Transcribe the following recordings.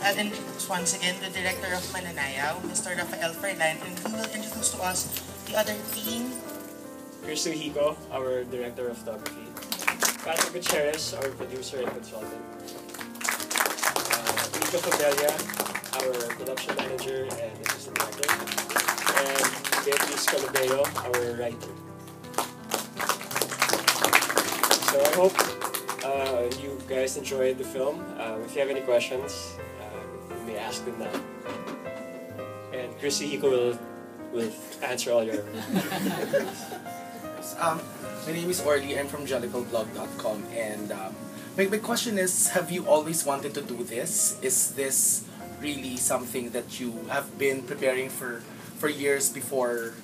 I'll introduce once again the director of MANanayaw, Mr. Rafael Ferland, and he will introduce to us the other team. Hiko, our director of photography. Patrick Gutierrez, our producer and consultant. Nico Fabelia, our production manager and assistant director. And Beatrice Calabeo, our writer. So I hope you guys enjoyed the film. If you have any questions, you may ask them now. And Hiko will answer all your questions. My name is Orly. I'm from jellicalblog.com, and my question is: have you always wanted to do this? Is this really something that you have been preparing for years before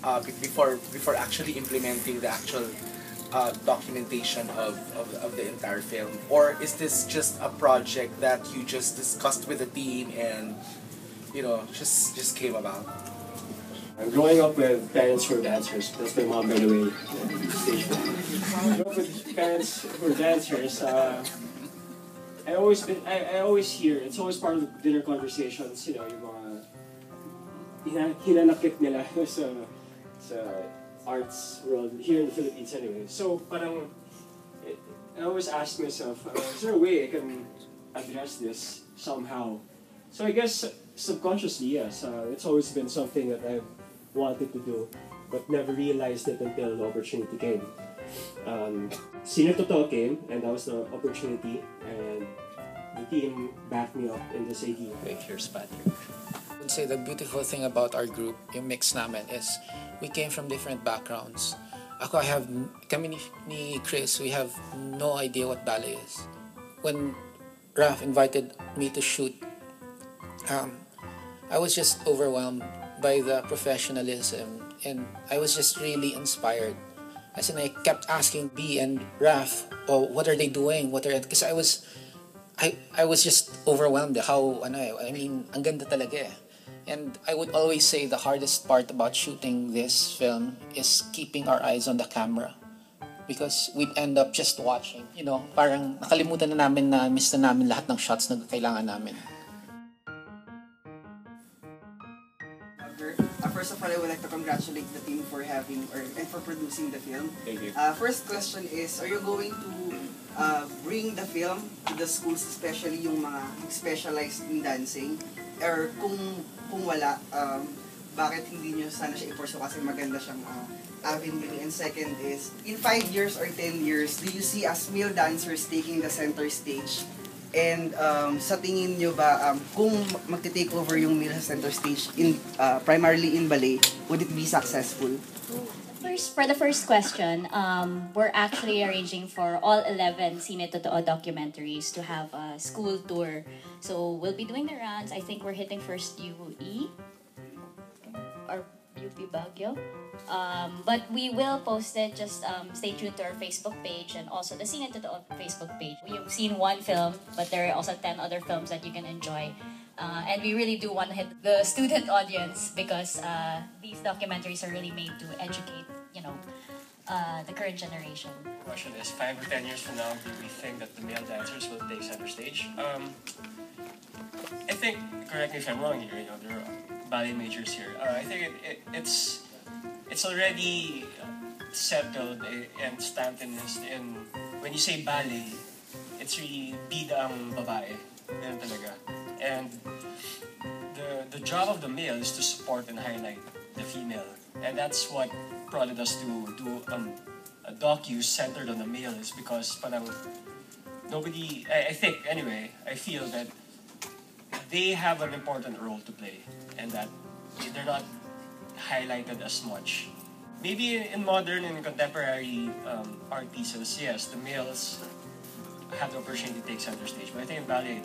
actually implementing the actual documentation of the entire film, or is this just a project that you just discussed with the team and just came about? I'm growing up with parents who are dancers. That's my mom, by the way. Stage one. Growing up with parents who are dancers. I always hear, it's always part of dinner conversations, yung mga hinanakit nila sa arts world here in the Philippines anyway. So parang, I always ask myself, is there a way I can address this somehow? So I guess subconsciously, yes. It's always been something that I've wanted to do, but never realized it until the opportunity came. Cine Totoo came, and that was the opportunity, and the team backed me up in this idea. Here's Patrick. I would say the beautiful thing about our group, yung mix namin, is we came from different backgrounds. Kami ni Chris, we have no idea what ballet is. When Raf invited me to shoot, I was just overwhelmed by the professionalism, and I was just really inspired. As in, I kept asking B and Raf, "Oh, what are they doing? Because I was just overwhelmed. I mean, ang ganda talaga eh." And I would always say the hardest part about shooting this film is keeping our eyes on the camera, because we'd end up just watching. Parang nakalimutan na namin na miss na namin lahat ng shots na kailangan namin. First of all, I would like to congratulate the team for having and for producing the film. Thank you. First question is, are you going to bring the film to the schools, especially yung mga specialized in dancing? Or kung wala, bakit hindi nyo sana siya i-pursue kasi maganda siyang avenue? And second is, in 5 years or 10 years, do you see as male dancers taking the center stage? And sa tingin nyo ba, kung magti-take over yung male center stage primarily in ballet, would it be successful? For the first question, we're actually arranging for all 11 Cine Totoo documentaries to have a school tour. So we'll be doing the rounds. I think we're hitting first UE or UP Baguio. But we will post it. Just stay tuned to our Facebook page and also the Cine Totoo Facebook page. You've seen one film, but there are also 10 other films that you can enjoy. And we really do want to hit the student audience, because these documentaries are really made to educate, the current generation. The question is, 5 or 10 years from now, do we think that the male dancers will take center stage? I think, correct me if I'm wrong here, there are ballet majors here. I think it's already settled and stamped in when you say ballet, it's really bida ang babae. Ganun talaga. And the job of the male is to support and highlight the female. And that's what prodded us to do a docu centered on the male, is because parang nobody, I think anyway, I feel that they have an important role to play and that they're not highlighted as much. Maybe in modern and contemporary art pieces, yes, the males have the opportunity to take center stage. But I think in ballet,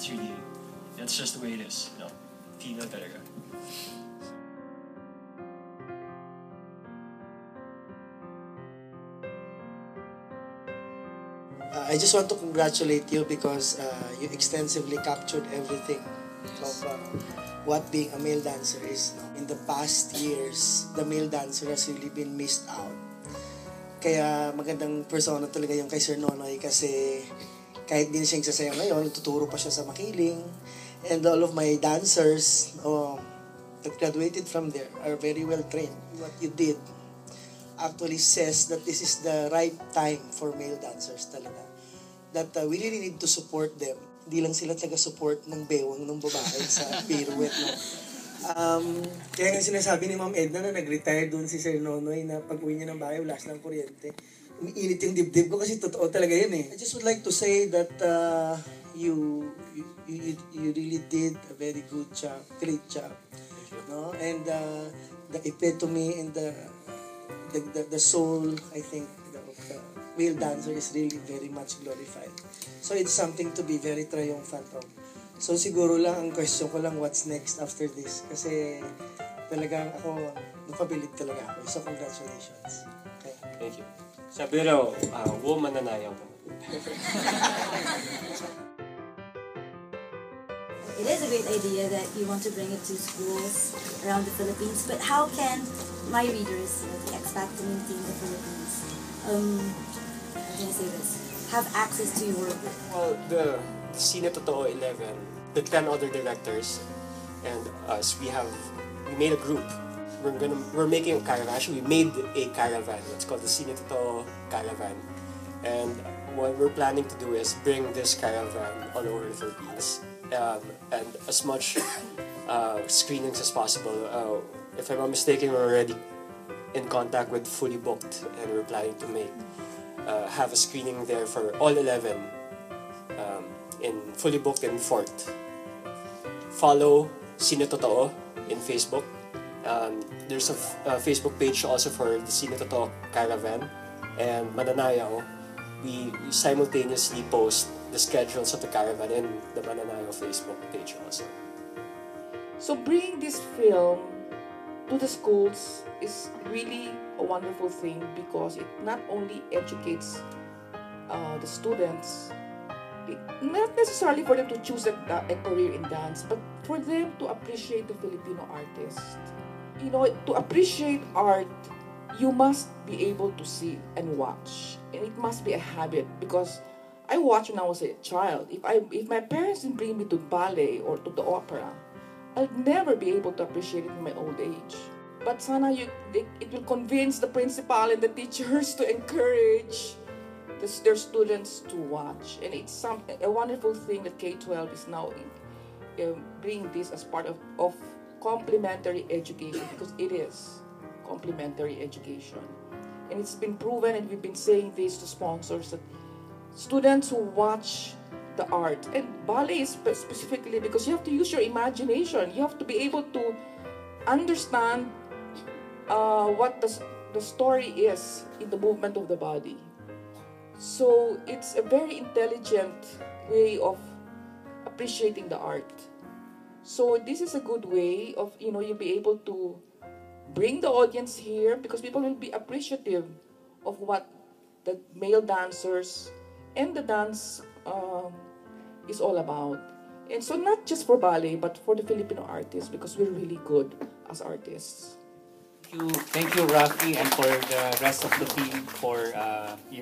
that's just the way it is. Female talaga. I just want to congratulate you because you extensively captured everything of what being a male dancer is. In the past years, the male dancer has really been missed out. Kaya magandang persona talaga yung kay Sir Nonoy, kasi kahit din siya sasayaw ngayon, tuturo pa siya sa makiling. And all of my dancers that graduated from there are very well trained. What you did actually says that this is the right time for male dancers talaga. That we really need to support them. Hindi lang sila taga-support ng bewang ng babae sa pirouette. No? Kaya nga sinasabi ni Ma'am Edna na nag-retire doon si Sir Nonoy na pag-uwi niya ng bahay, wala silang kuryente. Umiinit yung dibdib ko kasi totoo talaga yun eh. I just would like to say that you really did a very good job, great job. No? And the epitome and the soul, I think, of the male dancer is really very much glorified. So it's something to be very triumphant of. So siguro lang, ang question ko lang, what's next after this? Kasi talagang ako, napabilib talaga ako. So congratulations. Okay. Thank you. Sabi raw, MANanayaw. It is a great idea that you want to bring it to schools around the Philippines, but how can my readers, the expat community in the Philippines, how can I say this, have access to your work? Well, the Cine Totoo 11, the 10 other directors, and us, we made a group. We're making a caravan. Actually, we made a caravan. It's called the Cine Totoo Caravan. And what we're planning to do is bring this caravan all over the Philippines. And as much screenings as possible. If I'm not mistaken, we're already in contact with Fully Booked, and we're planning to have a screening there for all 11 in Fully Booked in Fort. Follow Cine Totoo in Facebook. There's a Facebook page also for the Cine Totoo Caravan, and MANanayaw. We simultaneously post the schedules of the caravan in the MANanayaw Facebook page also. So bringing this film to the schools is really a wonderful thing because it not only educates the students, not necessarily for them to choose a career in dance, but for them to appreciate the Filipino artist. You know, to appreciate art, you must be able to see and watch, and it must be a habit because I watched when I was a child. If my parents didn't bring me to ballet or to the opera, I'll never be able to appreciate it in my old age. But sana it will convince the principal and the teachers to encourage their students to watch. And it's a wonderful thing that K-12 is now bringing this as part of complementary education, because it is complementary education. And it's been proven, and we've been saying this to sponsors, that students who watch the art, and ballet specifically, because you have to use your imagination. You have to be able to understand what the story is in the movement of the body. So it's a very intelligent way of appreciating the art. So this is a good way of, you'll be able to bring the audience here, because people will be appreciative of what the male dancers and the dance is all about. And so not just for ballet, but for the Filipino artists, because we're really good as artists. Thank you, Rafi, and for the rest of the team for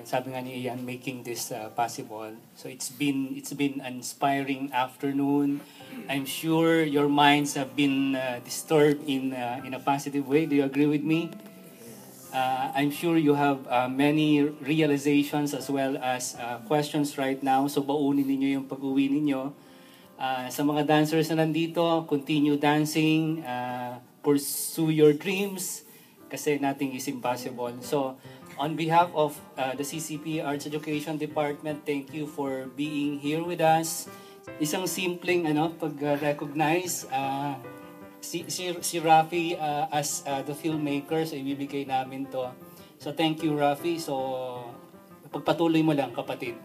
sabi nga ni Ian, making this possible. So it's been an inspiring afternoon. I'm sure your minds have been disturbed in a positive way. Do you agree with me? I'm sure you have many realizations as well as questions right now. So baunin ninyo yung pag-uwi ninyo. Sa mga dancers na nandito, continue dancing. Pursue your dreams kasi nothing is impossible. So, on behalf of the CCP Arts Education Department, thank you for being here with us. Isang simpleng pag-recognize si Rafi as the filmmaker, so ibibigay namin to. So, thank you, Rafi. So, pagpatuloy mo lang, kapatid.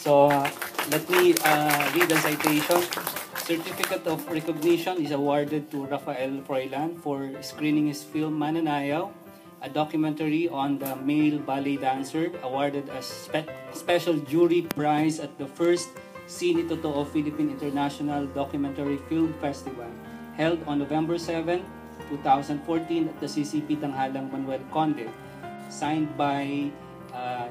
So, let me read the citation. Certificate of recognition is awarded to Rafael Froilan for screening his film MANanayaw, a documentary on the male ballet dancer, awarded as special jury prize at the first Cine Totoo Philippine International Documentary Film Festival, held on November 7, 2014 at the CCP Tanghalang Manuel, Conde. Signed by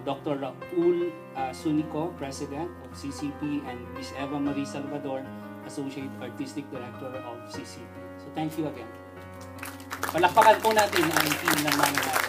Dr. Raul Sunico, President of CCP, and Ms. Eva Marie Salvador, Associate Artistic Director of CCP. So thank you again. Palakpakan po natin ang team ng MANanayaw.